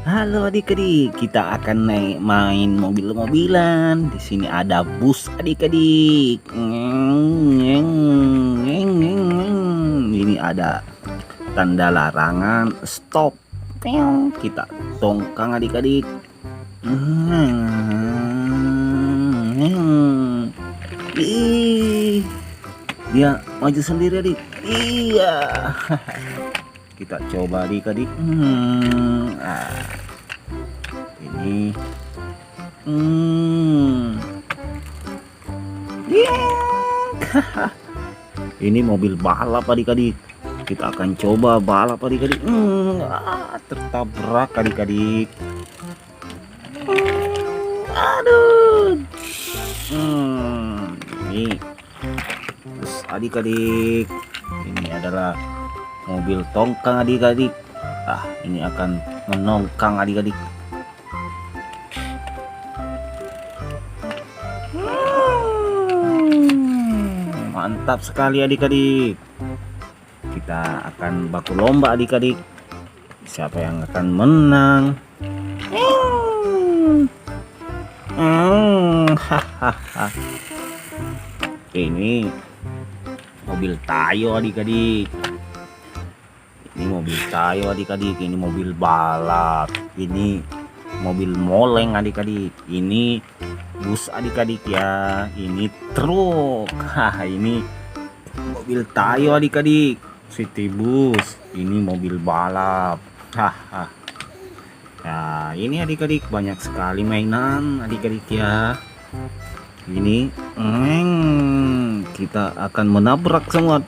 Halo adik-adik, kita akan naik main mobil-mobilan. Di sini ada bus adik-adik. Ini ada tanda larangan stop. Kita tongkang adik-adik. Ih, dia maju sendiri adik. Iya. Kita coba adik-adik. Ini ini mobil balap adik-adik. Kita akan coba balap adik-adik. Tertabrak adik-adik. Aduh. Ini terus adik-adik, ini adalah mobil tongkang adik-adik. Ini akan menongkang adik-adik. Mantap sekali adik-adik. Kita akan baku lomba adik-adik. Siapa yang akan menang? Ini mobil Tayo adik-adik. Ini mobil Tayo adik-adik. Ini mobil balap. Ini mobil moleng adik-adik. Ini bus adik-adik ya. Ini truk. Ini mobil Tayo adik-adik. City bus. Ini mobil balap. Nah, ini adik-adik banyak sekali mainan adik-adik ya. Ini kita akan menabrak semua.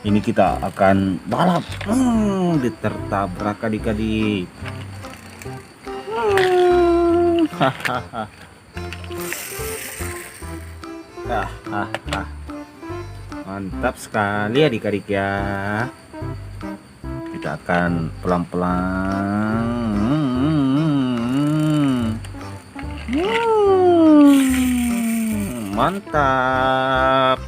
Ini kita akan balap. Ditertabrak adik-adik. Mantap sekali adik-adik ya. Kita akan pelan-pelan. Mantap.